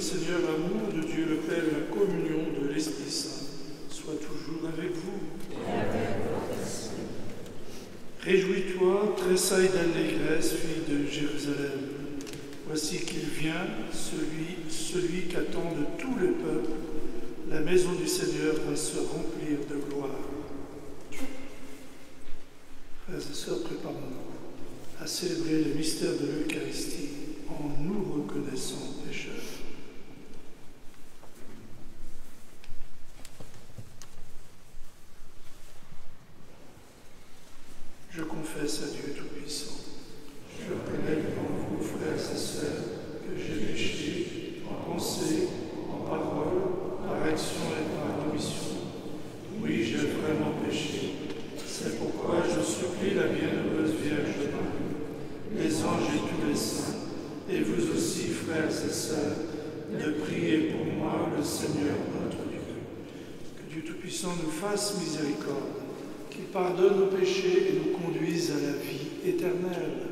Seigneur, l'amour de Dieu le Père et la communion de l'Esprit Saint soit toujours avec vous. Et avec votre esprit. Réjouis-toi, tressaille d'allégresse, fille de Jérusalem. Voici qu'il vient, celui qu'attendent tous les peuples. La maison du Seigneur va se remplir de gloire. Frères et sœurs, préparons-nous à célébrer le mystère de l'Eucharistie en nous reconnaissant pécheurs. Je confesse à Dieu Tout-Puissant. Je reconnais devant vous, frères et sœurs, que j'ai péché en pensée, en parole, par action et par omission. Oui, j'ai vraiment péché. C'est pourquoi je supplie la bienheureuse Vierge Marie, les anges et tous les saints, et vous aussi, frères et sœurs, de prier pour moi, le Seigneur notre Dieu. Que Dieu Tout-Puissant nous fasse miséricorde, qu'il pardonne nos péchés et nous conduise à la vie éternelle.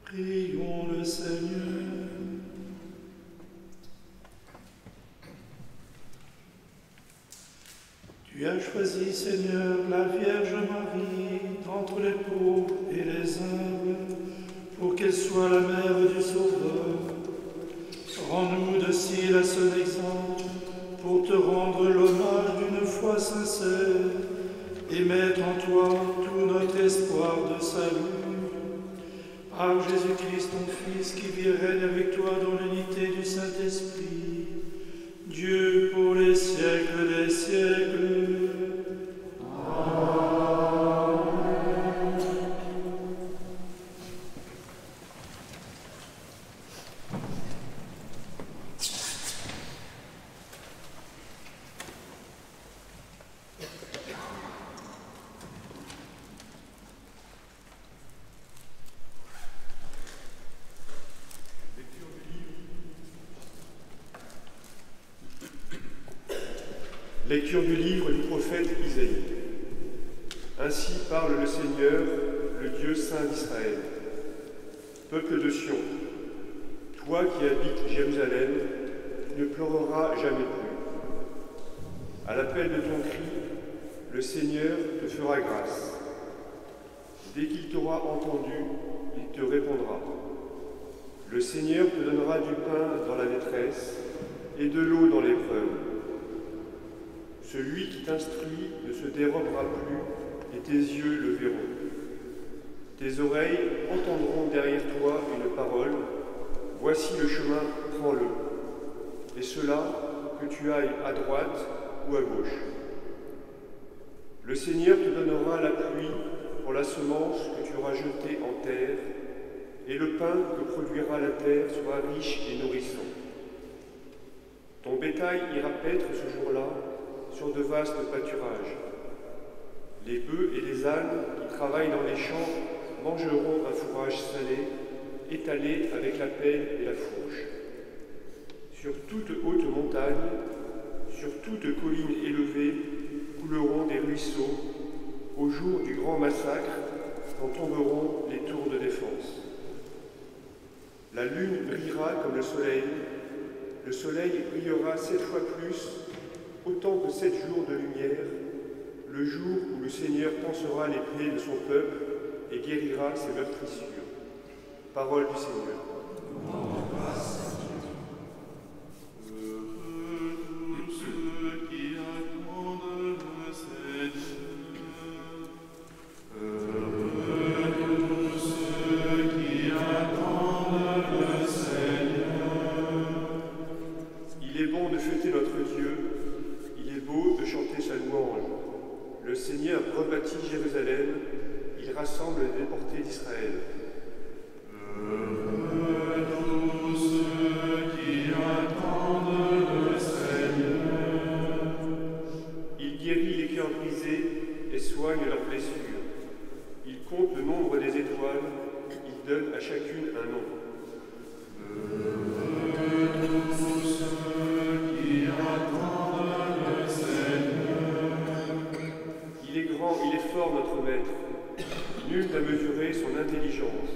Prions le Seigneur. Tu as choisi, Seigneur, la Vierge Marie d'entre les pauvres et les humbles, pour qu'elle soit la mère du Sauveur. Rends-nous dociles à son exemple, pour te rendre l'hommage d'une foi sincère et mettre en toi tout notre espoir de salut. Par Jésus-Christ, ton Fils, qui vit et règne avec toi dans l'unité du Saint-Esprit, Dieu pour les siècles des siècles. Lecture du livre du prophète Isaïe. Ainsi parle le Seigneur, le Dieu saint d'Israël. Peuple de Sion, toi qui habites Jérusalem, tu ne pleureras jamais plus. À l'appel de ton cri, le Seigneur te fera grâce. Dès qu'il t'aura entendu, il te répondra. Le Seigneur te donnera du pain dans la détresse et de l'eau dans l'épreuve. Celui qui t'instruit ne se dérobera plus, et tes yeux le verront. Tes oreilles entendront derrière toi une parole. Voici le chemin, prends-le. Et cela, que tu ailles à droite ou à gauche. Le Seigneur te donnera la pluie pour la semence que tu auras jetée en terre, et le pain que produira la terre sera riche et nourrissant. Ton bétail ira paître ce jour-là sur de vastes pâturages. Les bœufs et les ânes qui travaillent dans les champs mangeront un fourrage salé, étalé avec la pelle et la fourche. Sur toute haute montagne, sur toute colline élevée, couleront des ruisseaux au jour du grand massacre, quand tomberont les tours de défense. La lune brillera comme le soleil brillera 7 fois plus, autant que 7 jours de lumière, le jour où le Seigneur pansera les plaies de son peuple et guérira ses meurtrissures. Parole du Seigneur. Il est bon de fêter notre Dieu, il est beau de chanter sa louange. Le Seigneur rebâtit Jérusalem, il rassemble les déportés d'Israël. Heureux tous ceux qui attendent le Seigneur. Il guérit les cœurs brisés et soigne leurs blessures. Il compte le nombre des étoiles, il donne à chacune un nom. Heureux tous ceux qui attendent le Seigneur. Il est grand, il est fort, notre Maître. Nul n'a mesuré son intelligence.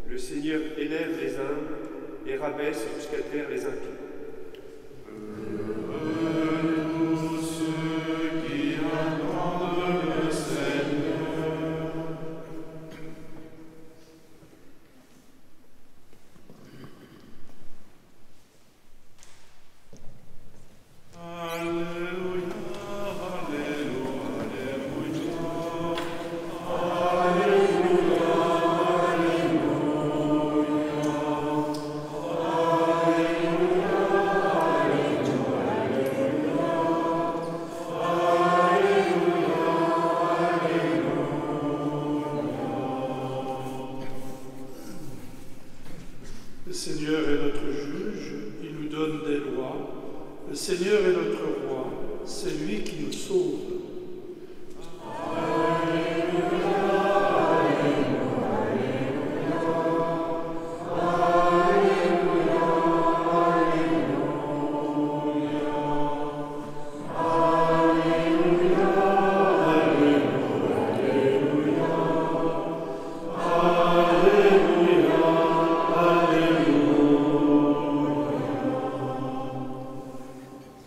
Le Seigneur élève les humbles et rabaisse jusqu'à terre les impies. Heureux tous ceux qui attendent le Seigneur. Alléluia, Alléluia, Alléluia. Le Seigneur est notre juge, il nous donne des lois. Le Seigneur est notre roi, c'est lui qui nous sauve.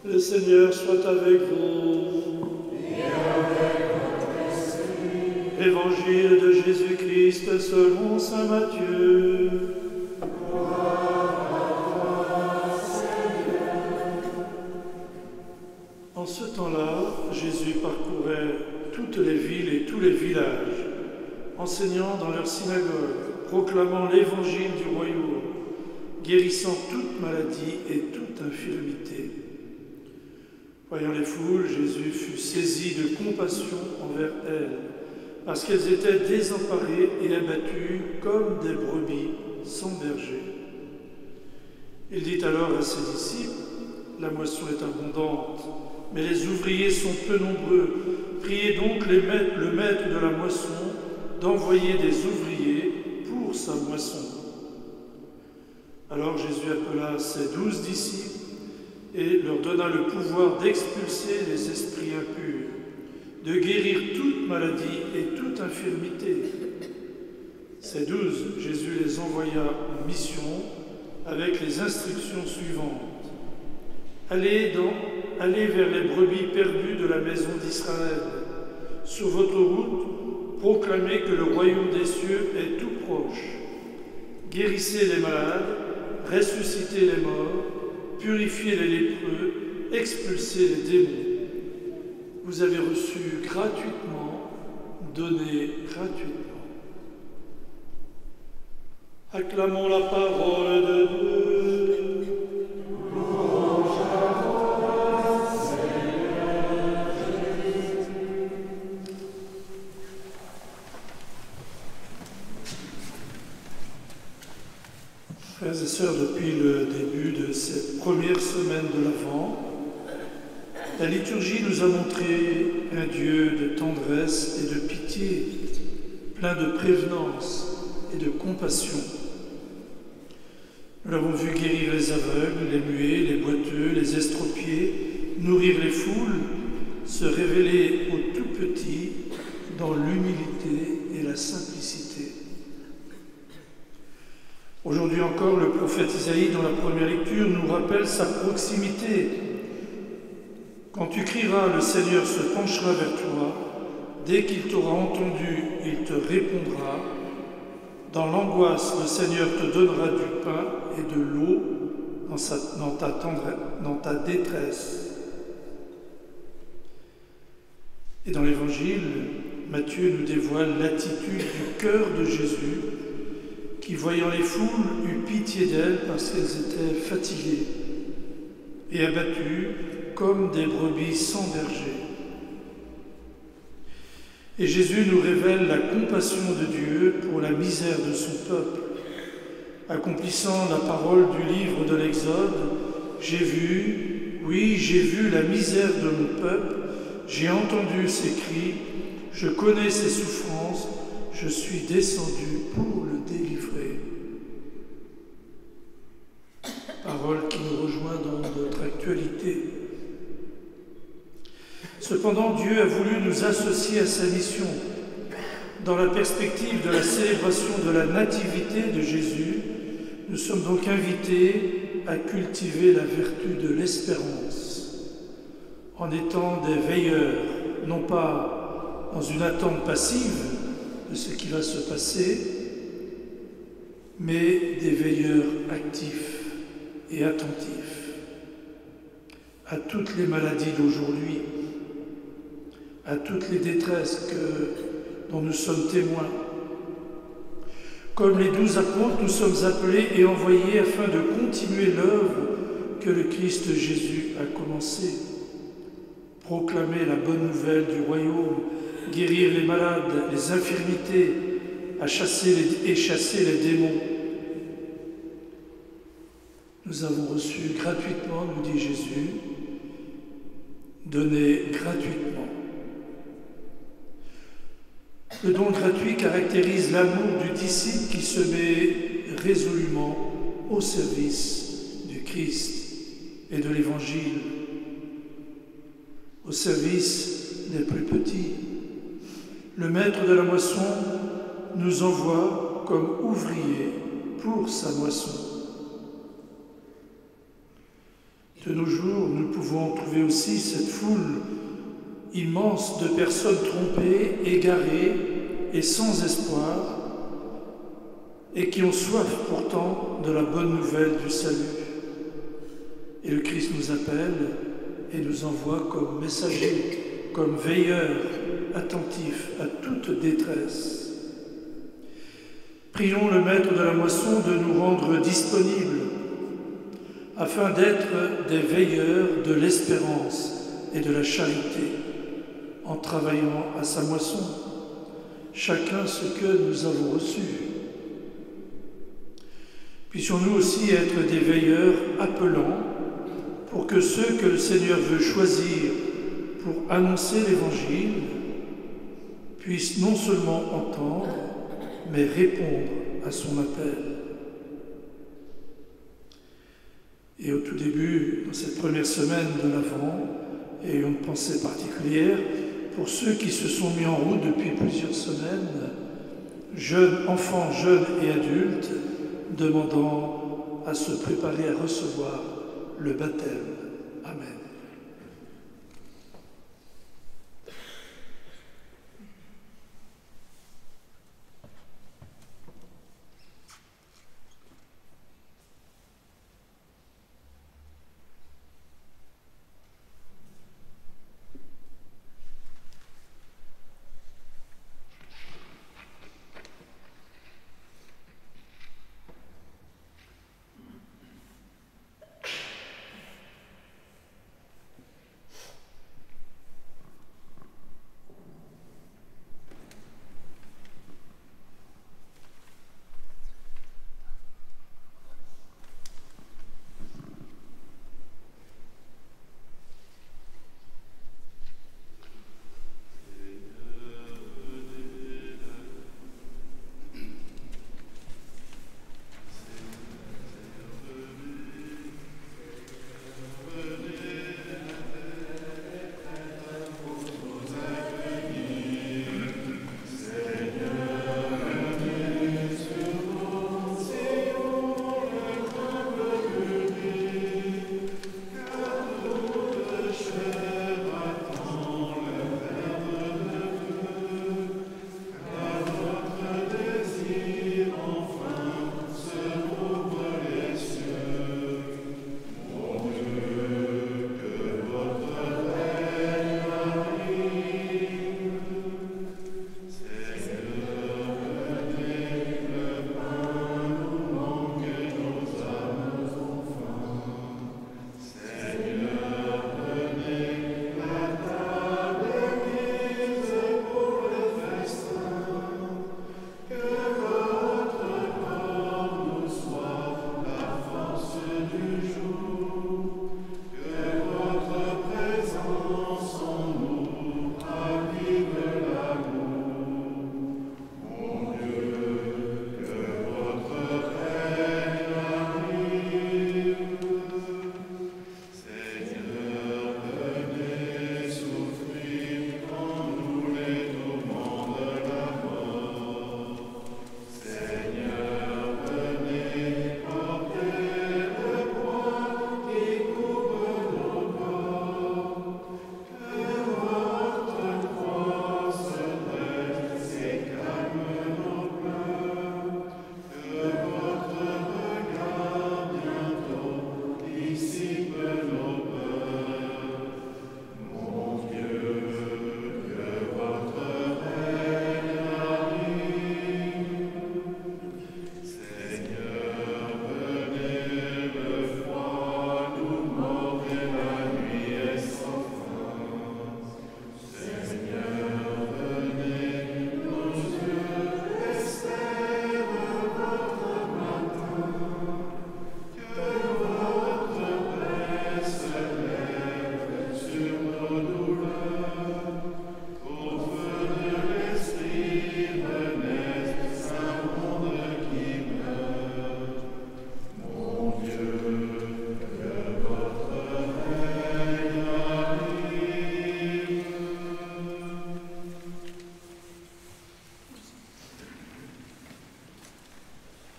Le Seigneur soit avec vous. Et avec votre esprit. Évangile de Jésus-Christ selon saint Matthieu. En ce temps-là, Jésus parcourait toutes les villes et tous les villages, enseignant dans leurs synagogues, proclamant l'évangile du royaume, guérissant toute maladie et toute infirmité. Voyant les foules, Jésus fut saisi de compassion envers elles, parce qu'elles étaient désemparées et abattues comme des brebis sans berger. Il dit alors à ses disciples, « La moisson est abondante, mais les ouvriers sont peu nombreux. Priez donc le maître de la moisson d'envoyer des ouvriers pour sa moisson. » Alors Jésus appela ses 12 disciples et leur donna le pouvoir d'expulser les esprits impurs, de guérir toute maladie et toute infirmité. Ces 12, Jésus les envoya en mission avec les instructions suivantes. Allez vers les brebis perdues de la maison d'Israël. Sur votre route, proclamez que le royaume des cieux est tout proche. Guérissez les malades, ressuscitez les morts, purifiez les lépreux, expulsez les démons. Vous avez reçu gratuitement, donnez gratuitement. Acclamons la parole de Dieu. Frères et sœurs, depuis le début de cette première semaine de l'Avent, la liturgie nous a montré un Dieu de tendresse et de pitié, plein de prévenance et de compassion. Nous l'avons vu guérir les aveugles, les muets, les boiteux, les estropiés, nourrir les foules, se révéler aux tout petits dans l'humilité et la simplicité. Aujourd'hui encore, le prophète Isaïe, dans la première lecture, nous rappelle sa proximité. Quand tu crieras, le Seigneur se penchera vers toi. Dès qu'il t'aura entendu, il te répondra. Dans l'angoisse, le Seigneur te donnera du pain et de l'eau dans ta détresse. Et dans l'Évangile, Matthieu nous dévoile l'attitude du cœur de Jésus, qui, voyant les foules, eut pitié d'elles parce qu'elles étaient fatiguées et abattues comme des brebis sans berger. Et Jésus nous révèle la compassion de Dieu pour la misère de son peuple. Accomplissant la parole du livre de l'Exode, j'ai vu la misère de mon peuple, j'ai entendu ses cris, je connais ses souffrances, je suis descendu pour le délivrer. Parole qui nous rejoint dans notre actualité. Cependant, Dieu a voulu nous associer à sa mission. Dans la perspective de la célébration de la nativité de Jésus, nous sommes donc invités à cultiver la vertu de l'espérance, en étant des veilleurs, non pas dans une attente passive de ce qui va se passer, mais des veilleurs actifs et attentifs à toutes les maladies d'aujourd'hui, à toutes les détresses dont nous sommes témoins. Comme les 12 apôtres, nous sommes appelés et envoyés afin de continuer l'œuvre que le Christ Jésus a commencée. Proclamer la bonne nouvelle du royaume, guérir les malades, les infirmités, chasser les démons. Nous avons reçu gratuitement, nous dit Jésus, donné gratuitement. Le don gratuit caractérise l'amour du disciple qui se met résolument au service du Christ et de l'Évangile, au service des plus petits. Le maître de la moisson nous envoie comme ouvriers pour sa moisson. De nos jours, nous pouvons trouver aussi cette foule immense de personnes trompées, égarées et sans espoir, et qui ont soif pourtant de la bonne nouvelle du salut. Et le Christ nous appelle et nous envoie comme messagers, comme veilleurs attentifs à toute détresse. Prions le Maître de la moisson de nous rendre disponibles afin d'être des veilleurs de l'espérance et de la charité, en travaillant à sa moisson, chacun ce que nous avons reçu. Puissions-nous aussi être des veilleurs appelants pour que ceux que le Seigneur veut choisir pour annoncer l'Évangile puissent non seulement entendre, mais répondre à son appel. Et au tout début, dans cette première semaine de l'Avent, ayons une pensée particulière pour ceux qui se sont mis en route depuis plusieurs semaines, jeunes, enfants, jeunes et adultes, demandant à se préparer à recevoir le baptême. Amen.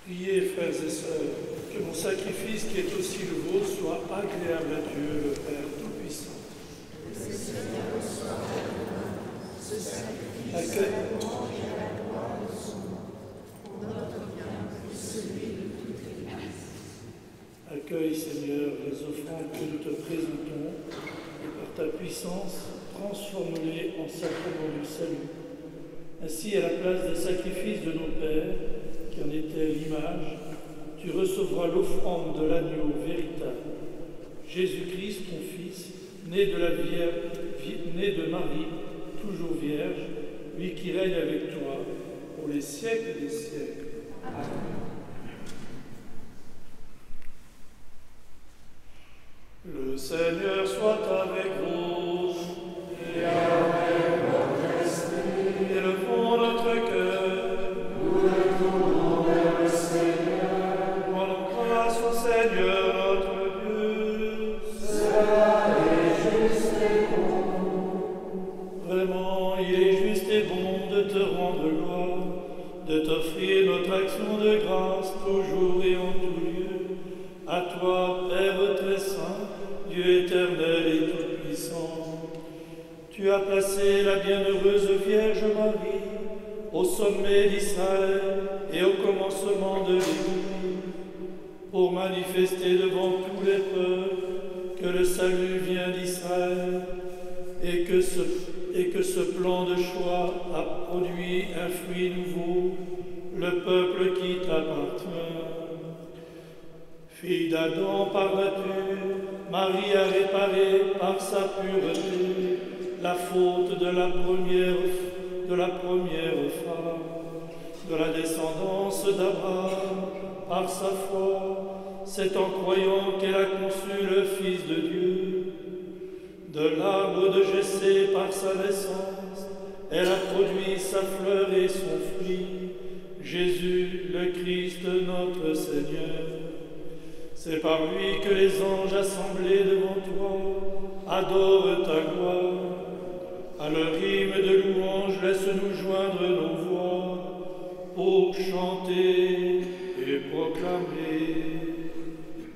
Priez, frères et sœurs, que mon sacrifice, qui est aussi le vôtre, soit agréable à Dieu, le Père Tout-Puissant. Accueille, Seigneur, les offrandes que nous te présentons et par ta puissance, transforme-les en sacrement du salut. Ainsi, à la place des sacrifices de nos pères, qui en étaient l'image, tu recevras l'offrande de l'agneau véritable. Jésus-Christ, ton Fils, né de Marie, toujours vierge, lui qui règne avec toi pour les siècles des siècles. Amen. Le Seigneur soit avec vous et avec votre esprit. Élevons notre cœur. Nous le tournons vers le Seigneur. Rendons grâce au Seigneur notre Dieu. Cela est juste et bon. Vraiment, il est juste et bon de te rendre gloire, de t'offrir notre action de grâce toujours et en tout lieu. À toi, Père très saint, Dieu éternel et tout-puissant, tu as placé la bienheureuse Vierge Marie au sommet d'Israël et au commencement de l'Église, pour manifester devant tous les peuples que le salut vient d'Israël et que ce plan de choix a produit un fruit nouveau, le peuple qui t'appartient. Fille d'Adam par nature, Marie a réparé par sa pureté la faute de la première femme, de la descendance d'Abraham par sa foi. C'est en croyant qu'elle a conçu le Fils de Dieu. De l'arbre de Jessé par sa naissance, elle a produit sa fleur et son fruit, Jésus le Christ notre Seigneur. C'est par lui que les anges assemblés devant toi adorent ta gloire. À leur hymne de louange, laisse-nous joindre nos voix pour chanter et proclamer.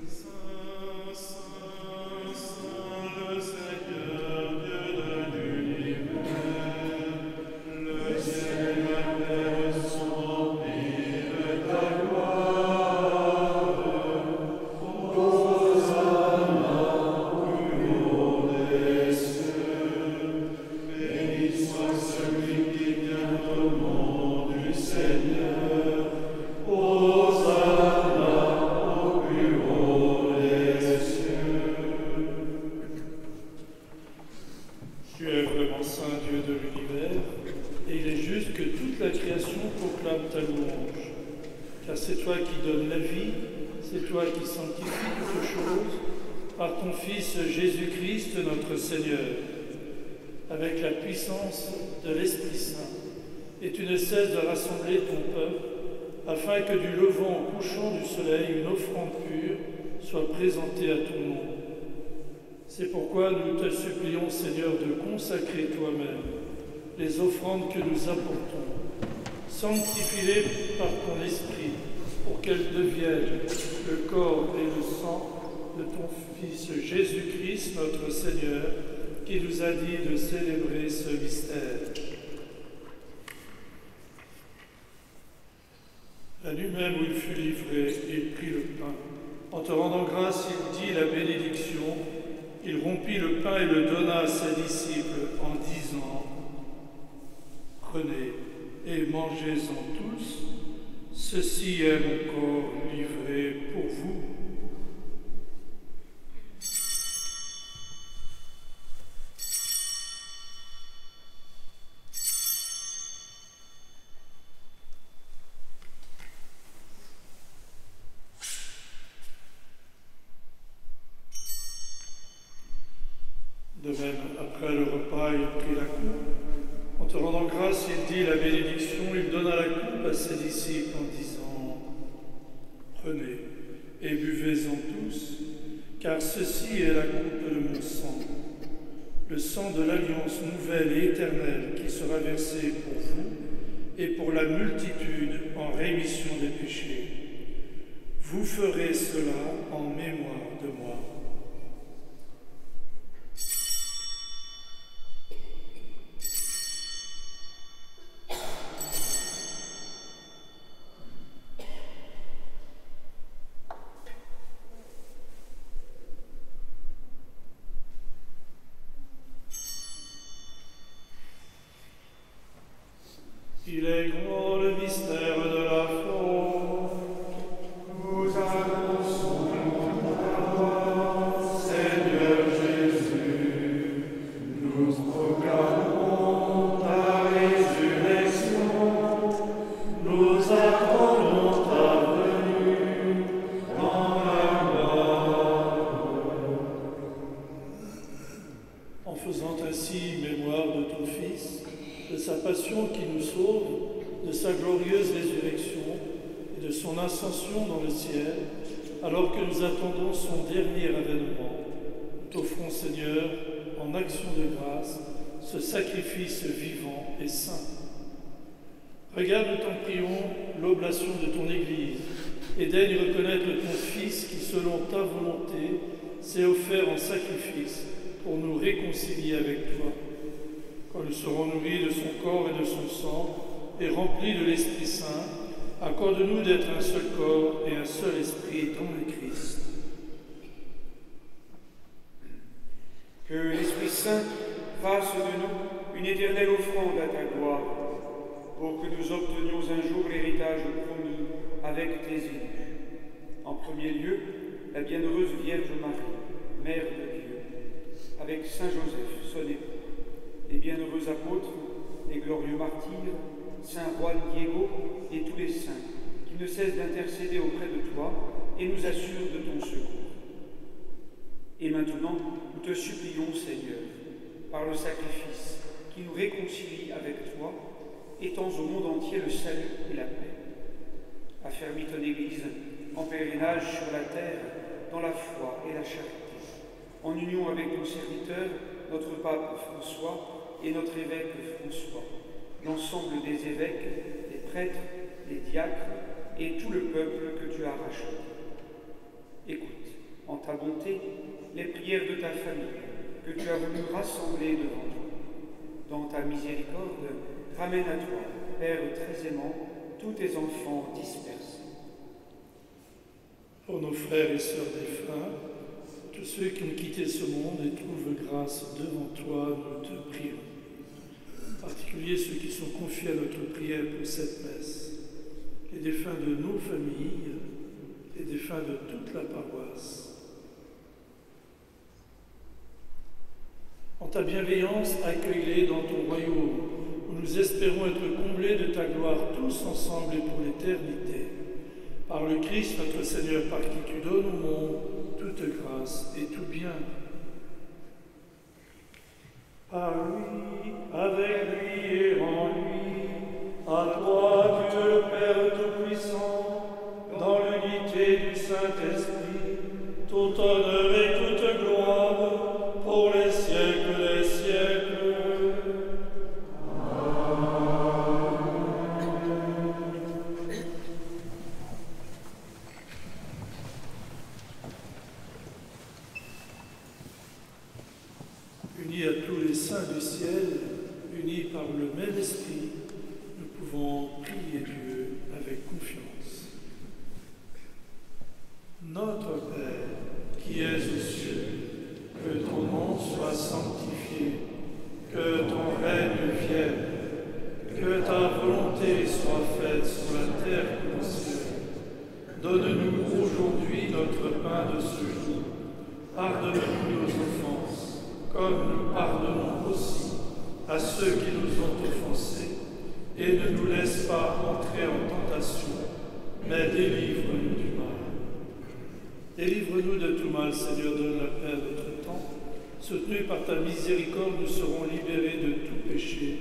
Saint, Saint, Saint, le Seigneur, Dieu de l'univers, le ciel et la terre sont remplis de ta gloire. Ta louange, car c'est toi qui donnes la vie, c'est toi qui sanctifies toutes choses, par ton Fils Jésus-Christ notre Seigneur, avec la puissance de l'Esprit Saint, et tu ne cesses de rassembler ton peuple, afin que du levant au couchant du soleil, une offrande pure soit présentée à ton nom. C'est pourquoi nous te supplions, Seigneur, de consacrer toi-même les offrandes que nous apportons. Sanctifie-les par ton esprit, pour qu'elles deviennent le corps et le sang de ton Fils Jésus-Christ, notre Seigneur, qui nous a dit de célébrer ce mystère. La nuit même où il fut livré, il prit le pain. En te rendant grâce, il dit la bénédiction. Il rompit le pain et le donna à ses disciples en disant : « Prenez et mangez-en tous, ceci est mon corps livré pour vous. » De même, après le repas, il prit la coupe. En te rendant grâce, il dit la bénédiction, il donna la coupe à ses disciples en disant : « Prenez et buvez-en tous, car ceci est la coupe de mon sang, le sang de l'alliance nouvelle et éternelle qui sera versé pour vous et pour la multitude en rémission des péchés. Vous ferez cela en mémoire de moi. Il est grand le mystère de la foi. Nous annonçons ta voix, Seigneur Jésus. Nous proclamons ta résurrection. Nous attendons ta venue dans la mort. En faisant ainsi mémoire de ton Fils, de sa passion qui nous sauve, de sa glorieuse résurrection et de son ascension dans le ciel, alors que nous attendons son dernier avènement, nous t'offrons, Seigneur, en action de grâce, ce sacrifice vivant et saint. Regarde, nous t'en prions, l'oblation de ton Église, et daigne reconnaître ton Fils qui, selon ta volonté, s'est offert en sacrifice pour nous réconcilier avec toi. Quand nous serons nourris de son corps et de son sang, et remplis de l'Esprit Saint, accorde-nous d'être un seul corps et un seul esprit dans le Christ. Que l'Esprit Saint fasse de nous une éternelle offrande à ta gloire, pour que nous obtenions un jour l'héritage promis avec tes élus. En premier lieu, la bienheureuse Vierge Marie, Mère de Dieu, avec Saint Joseph, son époux, les bienheureux apôtres, les glorieux martyrs, Saint Juan Diego et tous les saints, qui ne cessent d'intercéder auprès de toi et nous assurent de ton secours. Et maintenant, nous te supplions, Seigneur, par le sacrifice qui nous réconcilie avec toi, étends au monde entier le salut et la paix. Affermis ton Église en pèlerinage sur la terre, dans la foi et la charité, en union avec ton serviteur, notre pape François, et notre évêque François, l'ensemble des évêques, des prêtres, des diacres et tout le peuple que tu as racheté. Écoute, en ta bonté, les prières de ta famille que tu as voulu rassembler devant toi. Dans ta miséricorde, ramène à toi, Père très aimant, tous tes enfants dispersés. Pour nos frères et sœurs défunts, tous ceux qui ont quitté ce monde et trouvent grâce devant toi, nous te prions. En particulier ceux qui sont confiés à notre prière pour cette messe, les défunts de nos familles, les défunts de toute la paroisse. En ta bienveillance, accueille-les dans ton royaume, où nous espérons être comblés de ta gloire tous ensemble et pour l'éternité. Par le Christ, notre Seigneur, par qui tu donnes au monde toute grâce et tout bien. Par lui, avec lui et en lui, à toi, Dieu le Père Tout-Puissant, dans l'unité du Saint-Esprit, tout honneur et toute gloire, pour les siècles des siècles. Unis à tous les saints du ciel, unis par le même esprit, nous pouvons prier Dieu avec confiance. Notre Père, qui es aux cieux, que ton nom soit sanctifié, que ton règne vienne, que ta volonté soit faite sur la terre comme au ciel. Donne-nous aujourd'hui notre pain de ce jour. Pardonne-nous nos offenses, comme nous pardonnons aussi à ceux qui nous ont offensés. Et ne nous laisse pas entrer en tentation, mais délivre-nous du mal. Délivre-nous de tout mal, Seigneur, donne la paix à notre temps. Soutenus par ta miséricorde, nous serons libérés de tout péché,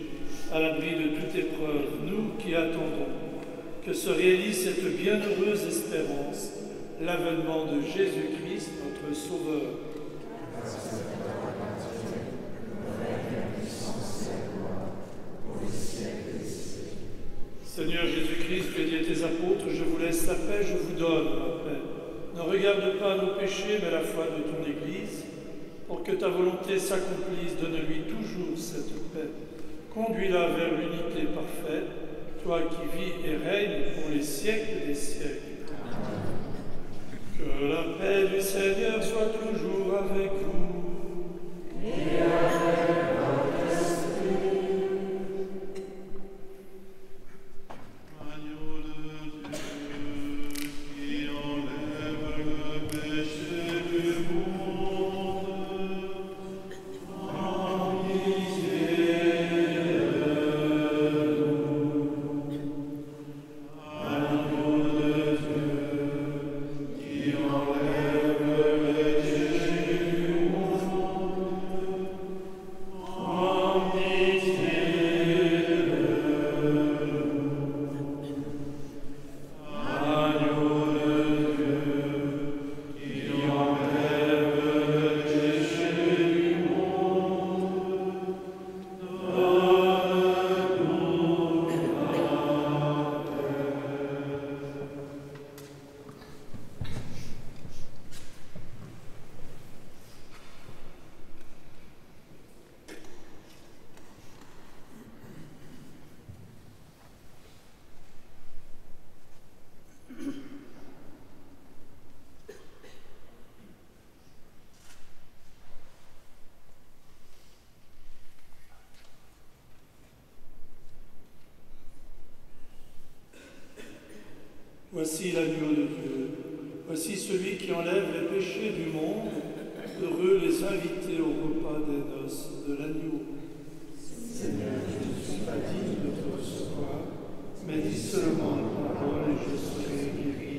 à l'abri de toute épreuve, nous qui attendons que se réalise cette bienheureuse espérance, l'avènement de Jésus-Christ, notre Sauveur. Seigneur Jésus-Christ, tu as dit à tes apôtres, je vous laisse la paix, je vous donne ma paix. Ne regarde pas nos péchés, mais la foi de ton Église. Pour que ta volonté s'accomplisse, donne-lui toujours cette paix. Conduis-la vers l'unité parfaite, toi qui vis et règnes pour les siècles des siècles. Que la paix du Seigneur soit toujours avec vous. Et avec votre esprit. Agneau de Dieu, qui enlève le péché du monde, en pitié de nous. Agneau de Dieu, qui enlève le péché du monde, en pitié de nous. Agneau de Dieu, qui enlève le péché du monde, donne-nous la paix. Voici l'agneau de Dieu. Voici celui qui enlève les péchés du monde. Heureux les invités au repas des noces de l'agneau. Seigneur, je ne suis pas digne de te recevoir, Mais dis seulement une parole et je serai guéri.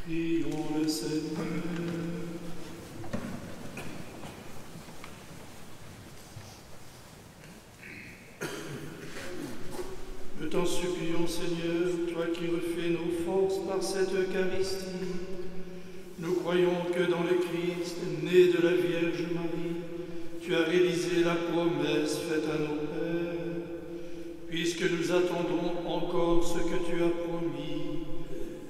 Prions le Seigneur. Nous t'en supplions, Seigneur, toi qui refais nos forces par cette Eucharistie. Nous croyons que dans le Christ, né de la Vierge Marie, tu as réalisé la promesse faite à nos pères. Puisque nous attendons encore ce que tu as promis,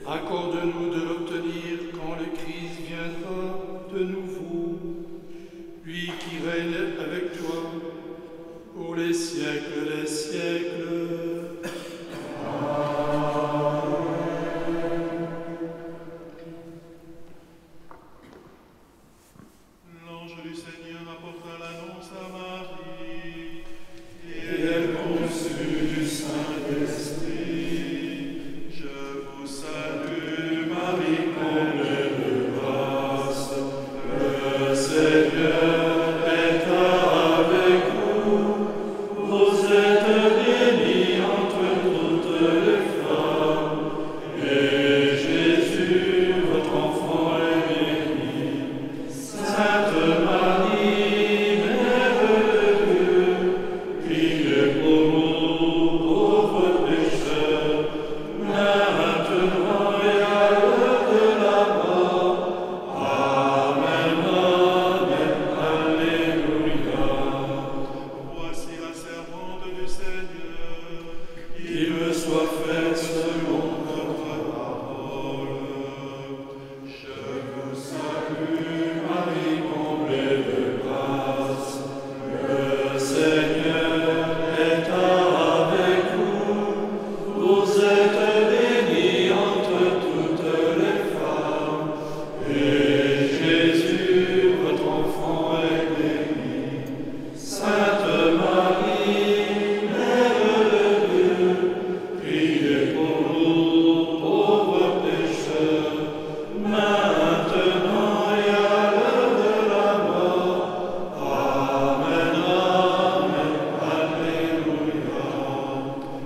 accorde-nous de l'obtenir quand le Christ viendra de nouveau, lui qui règne avec toi pour les siècles des siècles. L'ange du Seigneur apporta l'annonce à Marie, Et elle conçut du Saint-Esprit. je vous salue, Marie, comblée de grâce. Le Seigneur est avec vous. Vous êtes bénie entre toutes les femmes, et Jésus, votre enfant, est béni. Sainte Marie, Mère de Dieu, priez pour nous, pauvres pécheurs, maintenant et à l'heure de la mort. Amen, amen, alléluia. Voici la servante du Seigneur. Qu'il me soit fait selon votre parole. Je vous salue, Marie, comblée de grâce. Le Seigneur est avec vous. Vous êtes bénie entre toutes les femmes, et Jésus, votre enfant, est béni. Sainte Marie, Mère de Dieu, priez pour nous, pauvres pécheurs, maintenant et à l'heure de la mort. Amen, amen, alléluia.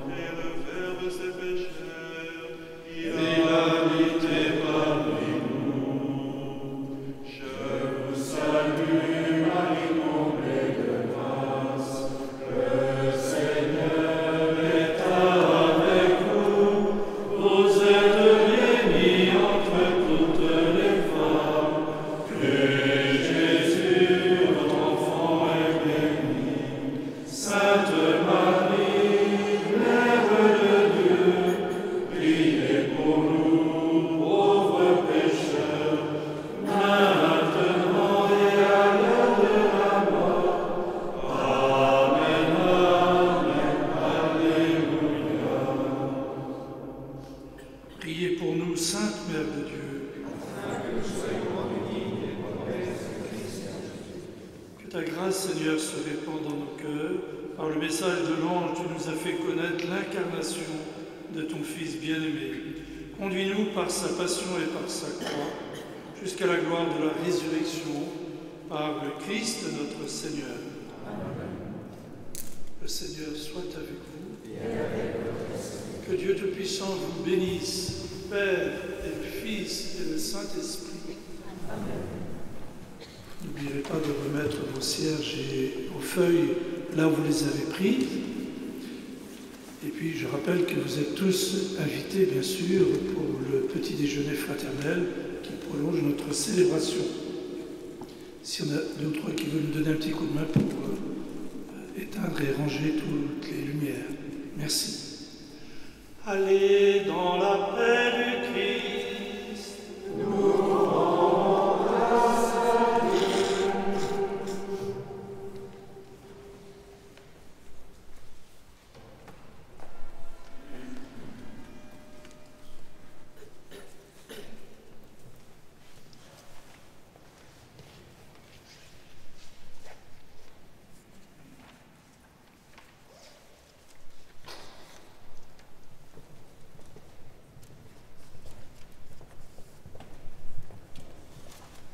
Et le Verbe s'est fait chair, il Il habité parmi nous. Je vous salue, Marie, comblée de grâce. Le Seigneur est avec vous. Vous êtes bénie entre toutes les femmes, et Jésus, votre enfant, est béni. Sainte Marie, Mère de Dieu, priez pour nous, pauvres pécheurs, maintenant et à l'heure de la mort. Amen, amen, alléluia. Priez pour nous, Sainte Mère de Dieu. Que ta grâce, Seigneur, se répande dans nos cœurs. Par le message de l'ange, tu nous as fait connaître l'incarnation de ton Fils bien-aimé. Conduis-nous par sa passion et par sa croix, jusqu'à la gloire de la résurrection, par le Christ notre Seigneur. Le Seigneur soit avec vous. Que Dieu Tout-Puissant vous bénisse, Père et le Fils et le Saint-Esprit. N'oubliez pas de remettre vos cierges et vos feuilles là où vous les avez prises. Et puis je rappelle que vous êtes tous invités, bien sûr, pour le petit déjeuner fraternel qui prolonge notre célébration. Si on a deux ou trois qui veulent nous donner un petit coup de main pour éteindre et ranger toutes les lumières. Merci. Allez dans la paix.